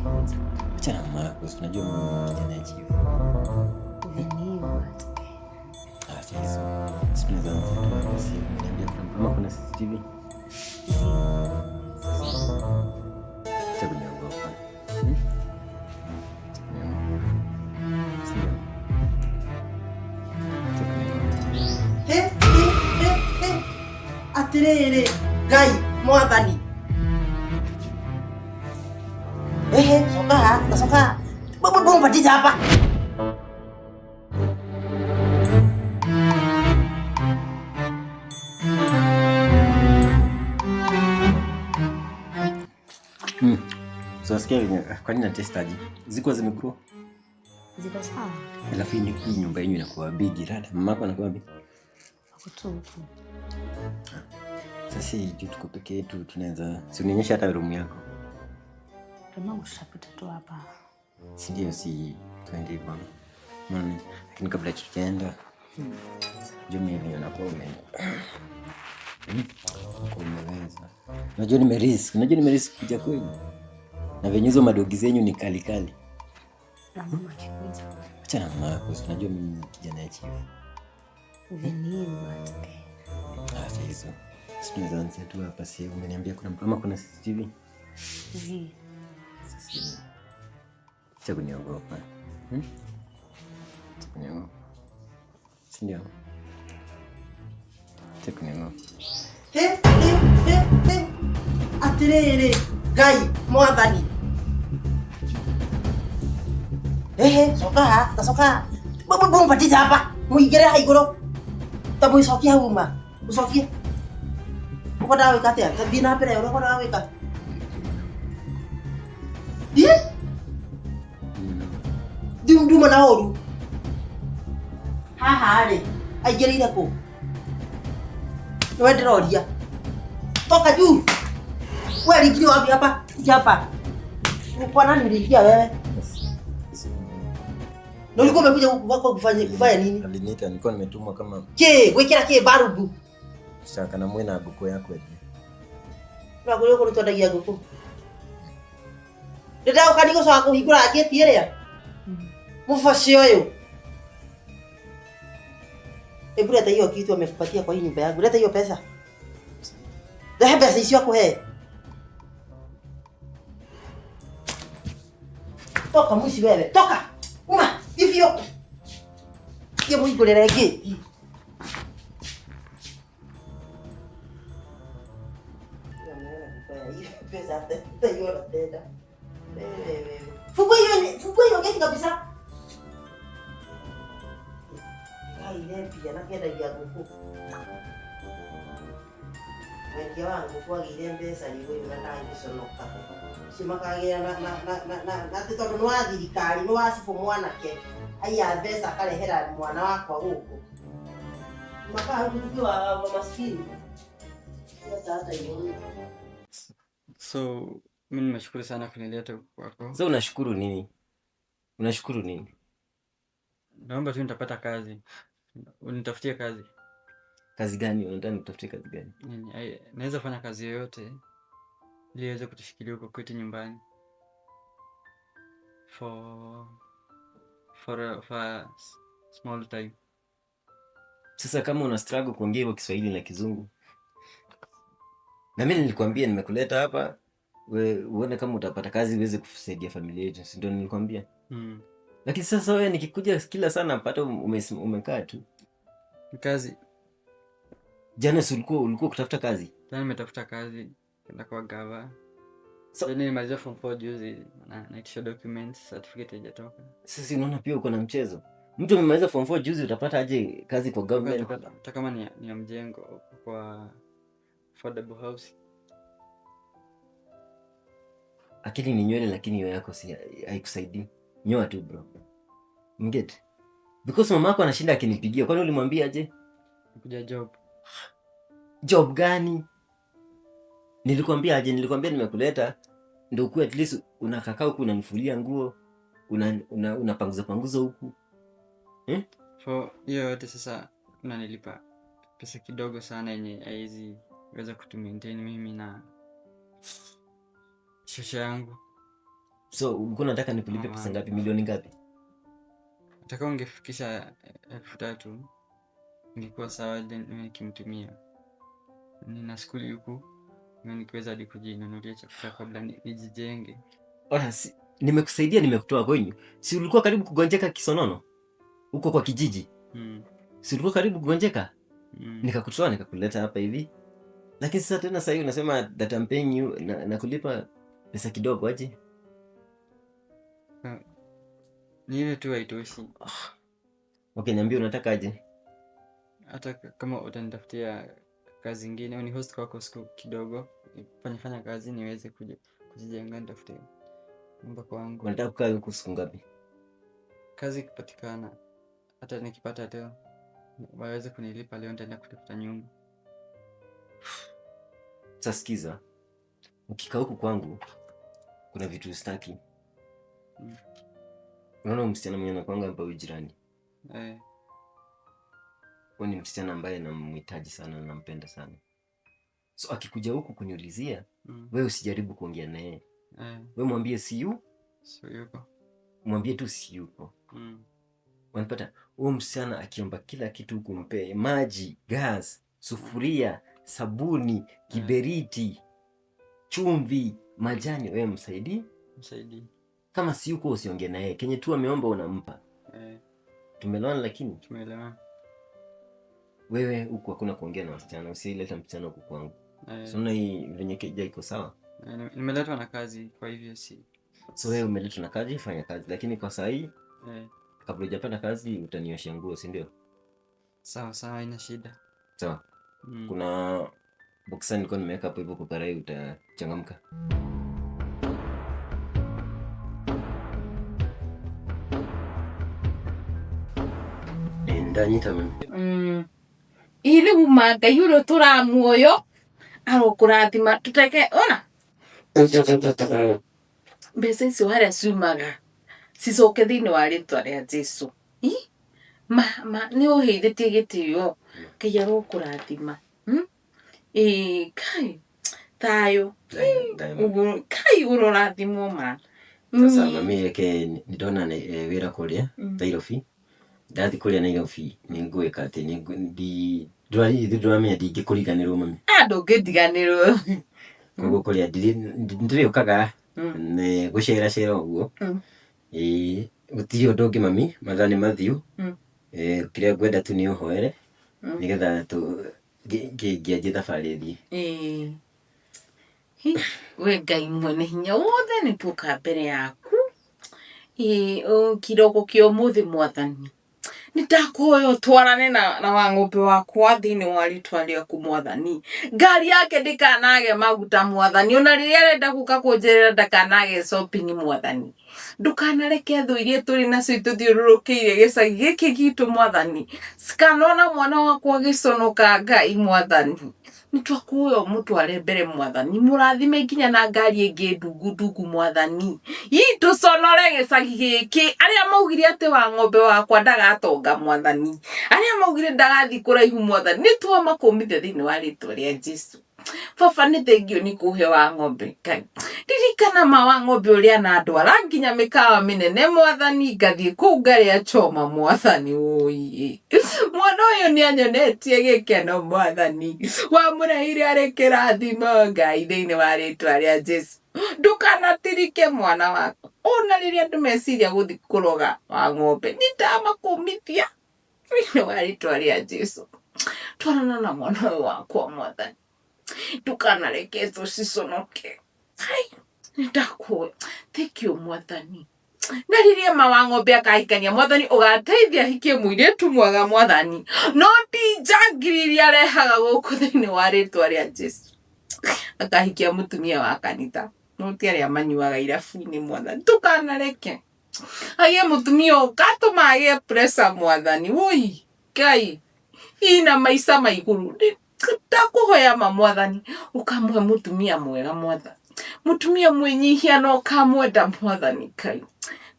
akikuja. Acha na mama yako, unajua mimi kijana chifu. Uviniwa. Acha hizo. Sipendi zangu. Niambia kuna CCTV. Acha kuniogopa. Atiriri Ngai Mwathani. Soka. Bung bati siapa? So kwa nini na testaji? Ziko zimekuwa? Ziko sawa. Alafu hii nyumba yenu inakuwa big rada. Mamako anakuwa big. Akutu. Sasa juu tuko peke yetu tunaweza si unionyesha hata room yako. Tunao ushapita tu hapa. Si ndio si twende bwana. Lakini kabla tujaenda Jumi hivi unakuwa umeweza. Unajua nimerisk kuja kwenu. Na venye hizo madogi zenyu ni kali. Na mama akikuja. Acha na mama yako, unajua mimi kijana chifu. Uviniwa. Acha hizo. Situnza nje tu hapa si umeniambia kuna CCTV. Sisi. Acha kuniogopa. Sindio? Acha kuniogopa. Atiriri Ngai Mwathani. Soka. Bung bati siapa? Muigere haigoro. Tamu sokia huma. Usokia. Uko dawe katia, tabina pere uko dawe kat. Dia? Dum mana oru. Ha re. Aigere ira ko. Wewe rodia. Toka juu. Wewe likio wapi hapa? Hapa. Uko nani nilikia wewe? Na ulikuwa umekuja wako kufanya nini? Aliniita nilikuwa nimetumwa kama wekera barubu. Shaka na mwena guko yako eti. Na kule uko nitodagia guko. Dada ukaniko sawa kuhigura ageti area. Mufashi oyo. Hebu leta hiyo kitu amekupatia kwa hii nyumba yangu. Leta hiyo pesa. Leta pesa isiyo kuhe. Toka mwishi wewe. Toka. Uma, hivyo. Ye muigurira ingi. Pesa hiyo tena. Fungua hiyo geti kabisa. Ile pia nakenda ya guku. Wengi wangu kwa ile pesa ni wewe unataka kusonoka. Simakagira na titondo nwa thirikari no wasifu mwanake aya pesa karehera mwana wakwa guku. Maka hukuwa maskini. Hata hiyo. So mimi nimeshukuru sana kunileta kwako. Sasa unashukuru nini? Naomba tu nitapata kazi. Unitafutie kazi. Kazi gani? Unataka nitafutie kazi gani? Naweza fanya kazi yoyote ili iweze kutushikilia huko kwetu nyumbani. For a small time. Sasa kama una struggle kuongea hivyo Kiswahili na Kizungu. Na mimi nilikwambia nimekuleta hapa uone kama utapata kazi uweze kusaidia familia yetu. Si ndio nilikwambia? Lakini sasa wewe nikikuja kila sana napata umekaa tu. Kazi. Jana ulikuwa kutafuta kazi? Jana nimetafuta kazi kwenda kwa gava. So nilimaliza form 4 juzi na naitisha documents, certificate haijatoka. Sasa unaona pia uko na mchezo. Mtu amemaliza form 4 juzi utapata aje kazi kwa government? Hata kama ni ya mjengo kwa affordable house. Akili ni nywele lakini hiyo yako si haikusaidii. Nyoa tu bro. Mget. Because mama yako anashinda akinipigia. Kwani ulimwambia aje? Kuja job. Job gani? Nilikwambia aje? Nilikwambia nimekuleta ndio ukue at least unakakaa huku unanifulia nguo, unapanguza huku. For hiyo yote sasa unanilipa pesa kidogo sana yenye haiwezi weza kutumaintain mimi na shosha yangu. So ulikuwa unataka nikulipe pesa ngapi? Milioni ngapi? Nataka ungefikisha 3,000 ningekuwa sawa, nikimtumia. Nina skuli huku, nikiweza hadi kujinunulia chakula kabla nijijenge. Si nimekusaidia, nimekutoa kwenyu. Si ulikuwa karibu kugonjeka kisonono huko kwa kijiji? Si ulikuwa karibu kugonjeka? Nikakutoa nikakuleta hapa hivi. Lakini sasa tena sasa unasema that I'm paying you na kulipa pesa kidogo aje? Ni ile tu haitoshi. Okay, niambie unataka aje? Hata kama utanitafutia kazi nyingine, ni host kwako siku kidogo, fanya kazi niweze kujijenga, nitafutie nyumba kwangu. Unataka kukaa huko siku ngapi? Kazi ikipatikana, hata nikipata leo, waweze kunilipa leo, nitaenda kutafuta nyumba. Sasa sikiza. Ukikaa huko kwangu kuna vitu sitaki. Unaona msichana mwenye anakuanga hapa ujirani? Ni msichana ambaye namhitaji sana na nampenda sana. So akikuja huku kuniulizia, wewe usijaribu kuongea naye. Wewe mwambie si yuko. Mwambie tu si yuko. Unapata huyo msichana akiomba kila kitu huku mpe, maji, gas, sufuria, sabuni, kiberiti, chumvi, majani, wewe msaidie. Kama si yuko usiongee naye. Kenye tu ameomba unampa. Tumeelewana? Lakini tumeelewana. Wewe huku hakuna kuongea na wasichana, usileta msichana huku kwangu. So na hii venye kija iko sawa? Nimeletwa na kazi, kwa hivyo si. So wewe umeletwa na kazi, fanya kazi, lakini kwa saa hii kabla hujapata kazi utanioshia nguo, si ndio? Sawa, haina shida. Sawa. Kuna boxer nilikuwa nimeweka hapo hivyo kwa karai, utachangamka. Ndanyita mimi. Ili umaga yulo turamuoyo arokurathima tuteke ona mbese icio haria ciumaga cicoke thiini wa ritwa ria Jesu. Ni uheithitie gitio Ngai arokurathima. Kai thayo kai urorathimwo ma. Sasa mami yake ndona wira kuria Nairobi. Ndathi kuria Nairobi ningwika ati ndwamenya ndingikuriganirwo mami. Ndungidiganirwo. Koguo kuria ndiriukaga ne gucera uguo. Gutiri undu ungi mami, mathaa ni mathiu. Kiria ngwenda tu ni uhoere nigetha tu ngianjie thabari thii. We Ngai mwene hinya wothe ni tuka mbere yaku. Kiroko kio muthi Mwathani, nitakuhoya twarane na wang'ombe wakwa thiini wa ritwa riaku Mwathani. Ngari yake ndikanage maguta Mwathani, ona riria arenda guka kunjirira ndakanage shopping Mwathani. Ndukanareke thu iria turi nacio tuthiururukiire gicagi giki gitu Mwathani, cikanona mwana wakwa giconoka Ngai Mwathani. Nitwakuhoya umutware mbere Mwathani, murathime nginya na ngari ingi ndungu Mwathani. Tuconore gicagi giki, aria maugire ati wang'ombe wakwa ndagatonga Mwathani, aria maugire ndagathi kuraihu Mwathani, nitwamakumithia thiini wa ritwa ria Jesu. Baba ni thengio ni kuhe wang'ombe Ngai. Ririkana mawang'ombe uria na ndwara nginya mikawa minene Mwathani, ngathie kuu ngaria choma Mwathani. Mwana uyu ni anyonetie gikeno Mwathani, wamurehire ari kirathimo Ngai thiini wa ritwa ria Jesu. Ndukanatirike mwana wako, ona riria ndumeciria guthi kuroga wang'ombe nitamakumithia thiini wa ritwa ria Jesu. Twarana na mwana uyu wakwa Mwathani, ndukanareke tuciconoke. Ndakuhoya, thank you Mwathani. Na riria mawang'ombe akahikania Mwathani, ugateithia hikie muiritu mwega Mwathani, no ti njangiriria arehaga guku thiini wa ritwa ria Jesu. Akahikia mutumia wa kanitha, no ti aria manyuaga irabu-ini Mwathani. Tukanareke agie mutumia ukatuma agie pressure Mwathani. Ngai ina maisha maiguru, ndakuhoya Mwathani ukamwe mutumia mwega Mwathani, mutumia mwenyihia no kamwenda Mwathani. Ngai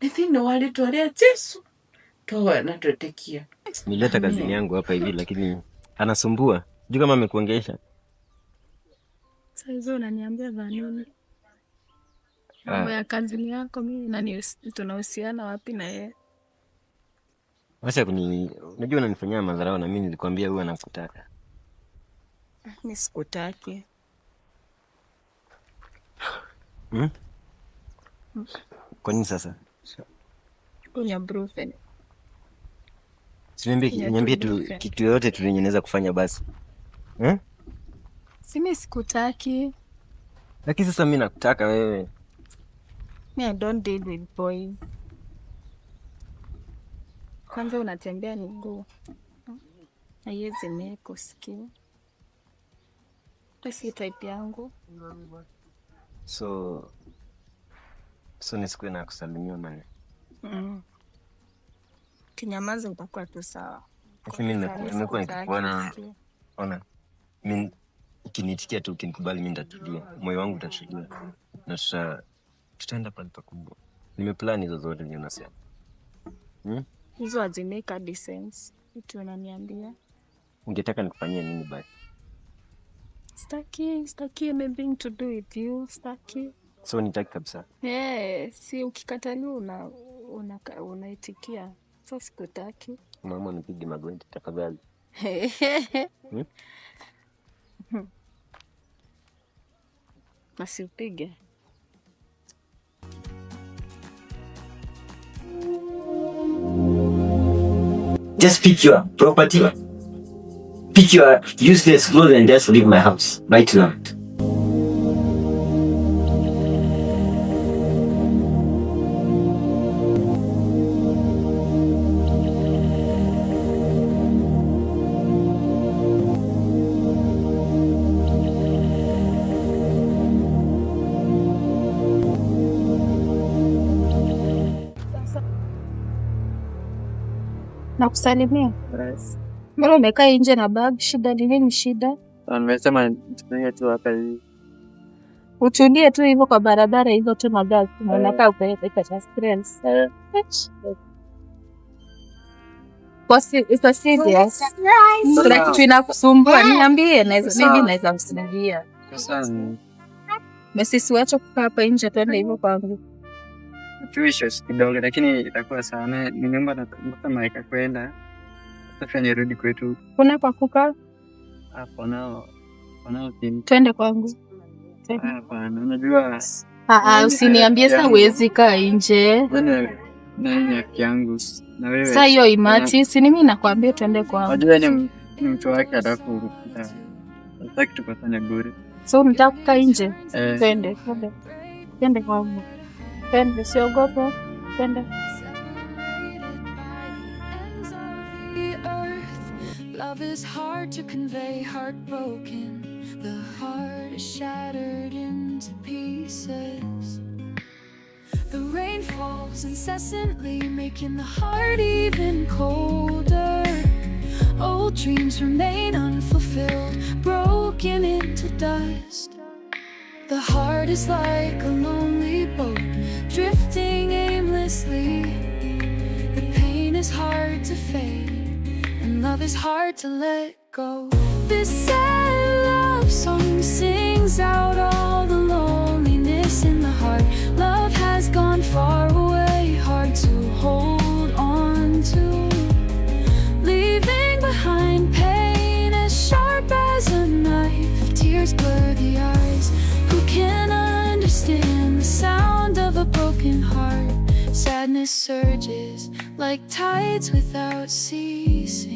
ni thiini wa ritwa ria Jesu twahoya na twetikia. Nileta kazini yangu hapa hivi lakini anasumbua. Sijui kama amekuongesha. Sasa unaniambia vanini? Mambo ya kazini yako mimi na tunahusiana wapi na yeye? Wacha unajua unanifanyia madharau na mimi nilikwambia huwa nakutaka. Mimi sikutaki. Kwa nini sasa? Kunya brufen. Niambie tu kitu yoyote tunaweza kufanya basi. Mimi sikutaki. Lakini sasa mimi nakutaka wewe. I don't deal with boys. Kwanza unatembea ni nguo. Haiwezi kusikia. Si type yangu. So nisikuwe na kusalimia mane. Kinyamaza utakuwa tu sawa. Mimi nimekuwa nikikuona. Ona. Mimi ukiniitikia tu ukinikubali mimi nitatulia. Moyo wangu utatulia. Na tutaenda pale pakubwa. Nimeplan hizo zote ndio nasema. Hizo hazimeka sense. Kitu unaniambia. Ungetaka nikufanyie nini basi? Staki anything to do with you, staki. So nitaki kabisa. Si ukikatalia unaitikia. So sikutaki. Mama nipige magoti tafadhali. Masipige. Just pick your property. Pick your useless clothes and just leave my house right now. Nakusalimia. Mbona umekaa nje na bag? Shida ni nini shida? Nimesema tutulie tu hapa hivi. Utulie tu hivyo kwa barabara hizo tu magari. Unakaa upeleke cha stress. It's serious. Kuna kitu inakusumbua, niambie naweza kusaidia. Sasa Basi siwache kukaa hapa nje twende hivyo kwangu. tuisho kidogo lakini itakuwa sana. Nimeomba na Maika kwenda. Sasa nirudi kwetu. Kuna kwa kukaa? Hapo nao. Wanao twende kwangu. Hapana, unajua usiniambie sasa huwezi kaa nje. Na yake yangu na wewe. Sasa hiyo imati, si mimi nakwambia twende kwangu. Unajua ni mtu wake alafu nataka tupatane bure. So unataka kukaa nje? Twende kwangu. Twende, siogope. Twende. Love is hard to convey, heartbroken. The heart is shattered into pieces. The rain falls incessantly, making the heart even colder. Old dreams remain unfulfilled, broken into dust. The heart is like a lonely boat, drifting aimlessly. The pain is hard to fade, and love is hard to let go. This sad love song sings out all the loneliness in the heart. Love has gone far away, hard to hold on to, leaving behind pain as sharp as a knife. Tears blur the eyes. Who can understand the sound of a broken heart? Sadness surges like tides without ceasing.